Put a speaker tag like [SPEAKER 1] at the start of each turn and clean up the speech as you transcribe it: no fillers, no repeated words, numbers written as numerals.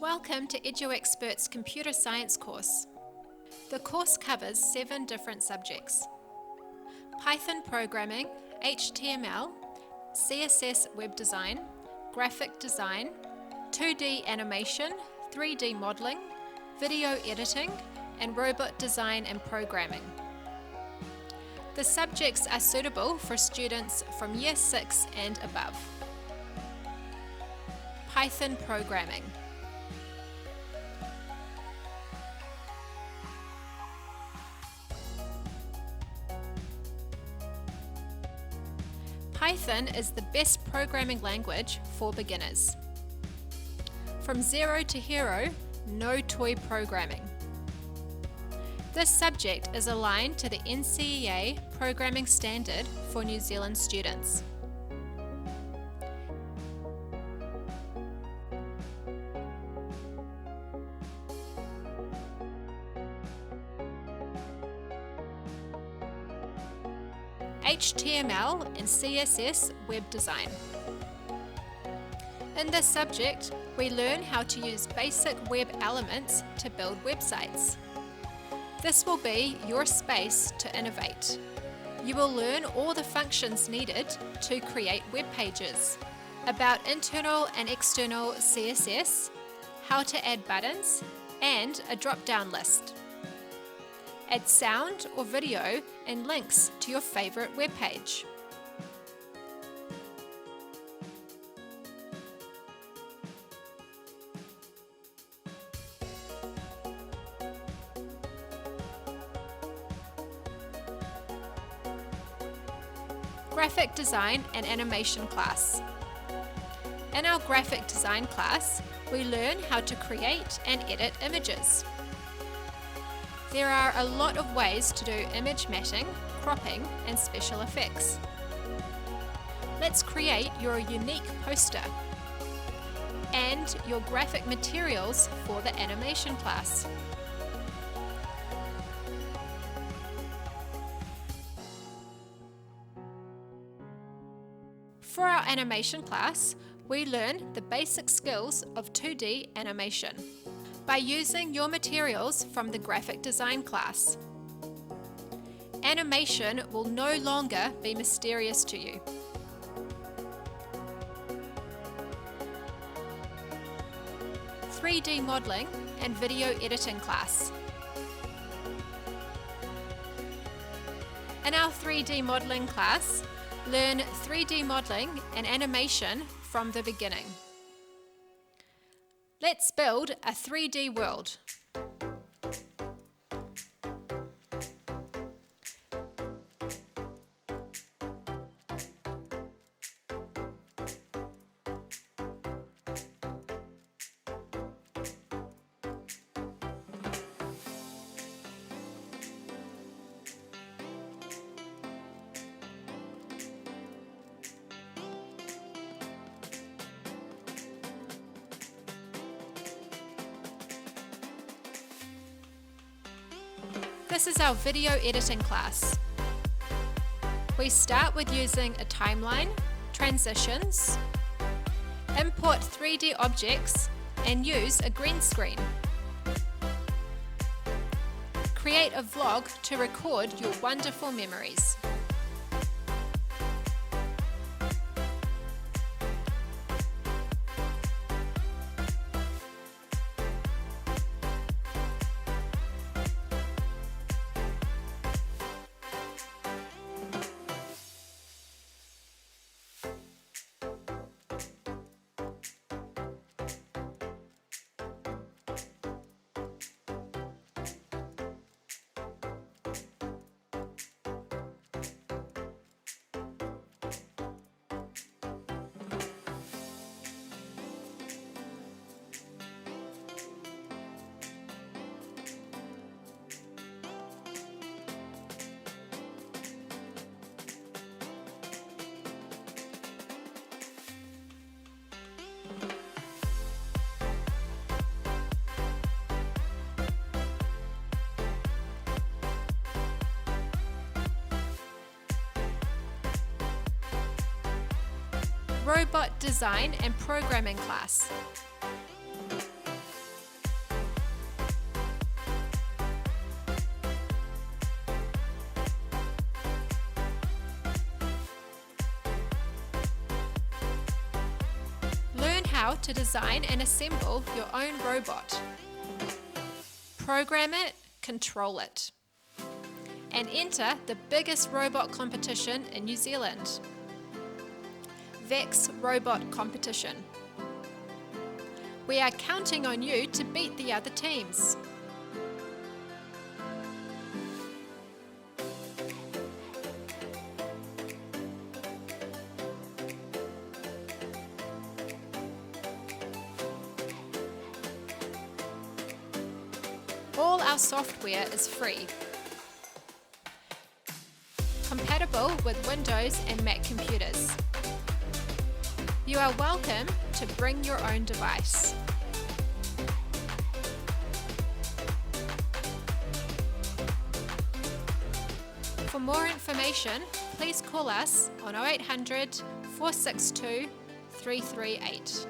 [SPEAKER 1] Welcome to EduExperts Computer Science course. The course covers 7 different subjects: Python programming, HTML, CSS web design, graphic design, 2D animation, 3D modeling, video editing, and robot design and programming. The subjects are suitable for students from Year 6 and above. Python programming. Python is the best programming language for beginners. From zero to hero, no toy programming. This subject is aligned to the NCEA Programming standard for New Zealand students. HTML and CSS web design. In this subject, we learn how to use basic web elements to build websites. This will be your space to innovate. You will learn all the functions needed to create web pages, about internal and external CSS, how to add buttons, and a drop-down list. Add sound or video and links to your favorite web page. Graphic design and animation class. In our graphic design class, we learn how to create and edit images. There are a lot of ways to do image matting, cropping, and special effects. Let's create your unique poster and your graphic materials for the animation class. For our animation class, we learn the basic skills of 2D animation by using your materials from the graphic design class. Animation will no longer be mysterious to you. (3D modeling and video editing class. In our 3D modeling class, learn 3D modeling and animation from the beginning. Let's build a 3D world. This is our video editing class. We start with using a timeline, transitions, import 3D objects, and use a green screen. Create a vlog to record your wonderful memories. Robot design and programming class. how to design and assemble your own robot. Program it, control it, and enter the biggest robot competition in New Zealand. VEX Robot Competition. We are counting on you to beat the other teams. All our software is free, compatible with Windows and Mac computers. You are welcome to bring your own device. For more information, please call us on 0800 462 338.